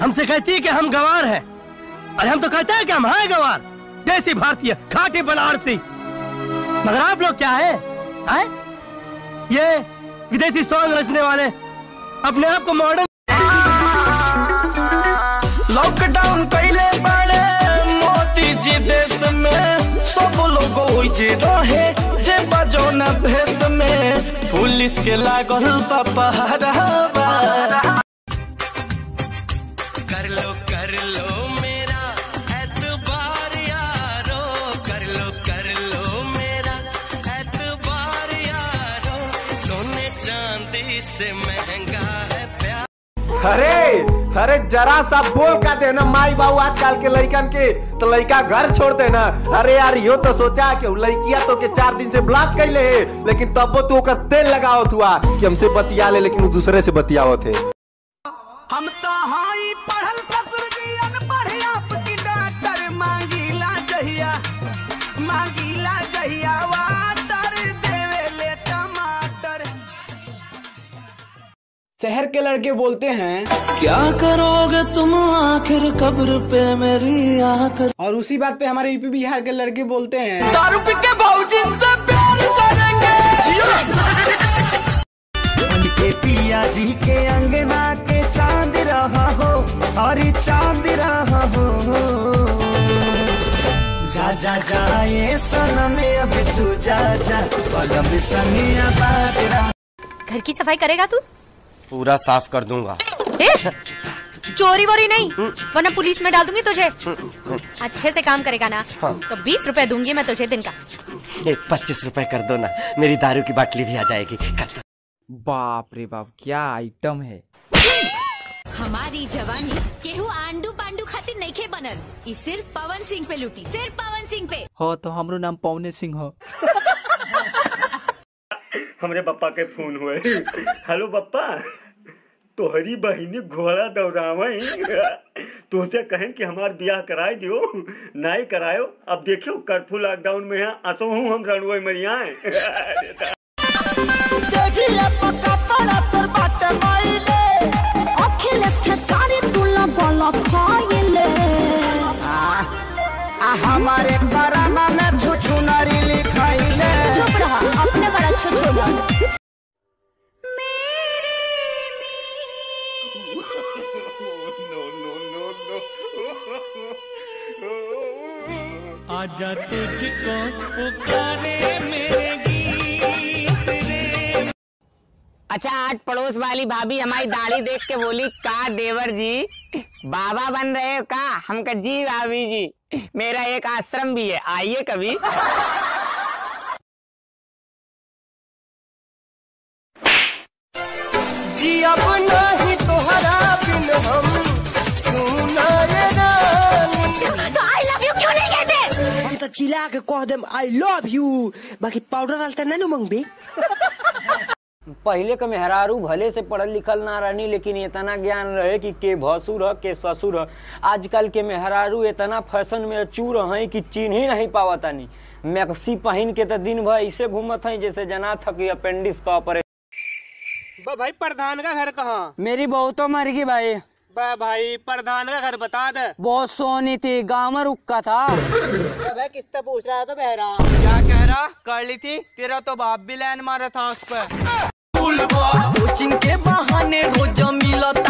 हमसे कहती है कि हम गंवार हैं, और हम तो कहते हैं कि हम हैं गंवार, देसी भारतीय, खाटी बनारसी। मगर आप लोग क्या है? ये विदेशी सॉन्ग रचने वाले अपने आप को मॉडर्न। लॉकडाउन कैले बड़े मोदी जी देश में, सब लोग रहे जे बजो न भेष में, पुलिस के लागल पहरावा। कर लो मेरा एतबार यारो, कर लो मेरा एतबार यारो, सोने चांदी से महंगा है प्यार। अरे जरा सा बोल का देना माई बाबू आजकल के लड़कन के, तो लड़का घर छोड़ देना। अरे यार यो तो सोचा कि लड़किया तो के 4 दिन से ब्लॉक कैले है, लेकिन तब तो ओकर तेल लगाओ हुआ कि हमसे बतिया ले, लेकिन वो दूसरे से बतियाओ थे। हम तो हाई पढ़ल ससुर जी अनपढ़, आपकी डॉक्टर मांगीला जहिया वाटर देवे ले टमाटर। शहर के लड़के बोलते हैं क्या करोगे तुम आखिर कब्र पे मेरी आकर। और उसी बात पे हमारे यूपी बिहार के लड़के बोलते हैं दारू पी के भाऊजी से प्यार करेंगे। उनके पिया जी के अंगना के चांद रहा हो, और चांद रहा हो। जा ये सनम अब तू जा पलम सनिया बात। घर की सफाई करेगा तू? पूरा साफ कर दूंगा। चोरी वोरी नहीं, वरना पुलिस में डाल दूंगी तुझे। अच्छे से काम करेगा ना? हाँ। तो 20 रुपए दूंगी मैं तुझे दिन का। 25 रुपए कर दो ना, मेरी दारू की बाटली भी आ जाएगी। बाप रे बाप, क्या आइटम है। हमारी जवानी केहू आंडू पांडू खातिर नइखे बनल, ई सिर्फ पवन सिंह पे लुटी, सिर्फ पवन सिंह पे। हो तो हमरो नाम पवने सिंह हो। हमरे पप्पा के फोन हुए। हेलो पप्पा, तोहरी बहिनी घोड़ा दौड़ावई, तुझसे कहें कि हमार ब्याह कराए दियो, नहीं करायो। अब देखियो कर्फ्यू लॉकडाउन में है, असो हूँ हम रणवई मरिया। हमारे बरामा में छुछु नारी लिखाइले। चुप रहा, अपने बड़ा छुछुला। आजा तुझको पुकारे मेरे गीत रे। अच्छा, आज पड़ोस वाली भाभी हमारी दाढ़ी देख के बोली, का देवर जी बाबा बन रहे हो का? हम कहा जी भाभी जी, मेरा एक आश्रम भी है, आइए कभी। जी अब नहीं तोहरा बिन हम सुना रे रानी। तो आई लव यू क्यों नहीं कहते? हम तो चिल्ला के कह देम आई लव यू, बाकी पाउडर डालते नहीं मंगबे। पहले के मेहरारू भले से पढ़ल लिखल ना रहनी, लेकिन इतना ज्ञान रहे कि के भसुर है के ससुर है। आजकल के मेहरारू इतना फैशन में चूर है कि चिन्ह ही नहीं पावता नहीं। मैक्सी पहन के तो दिन भर ऐसे घूमत है जैसे जना था कि अपेंडिक्स का ऑपरेशन। भाई प्रधान का घर कहाँ? मेरी बहू तो मर गई भाई। भाई प्रधान का घर बता दे। बहुत सोनी थी, गाँव में रुका था। किससे पूछ रहा है तो बहरा? क्या कह रहा? कर ली थी, तेरा तो बाप भी लाइन मारा था उस पर। कोचिंग के बहाने रोज मिलत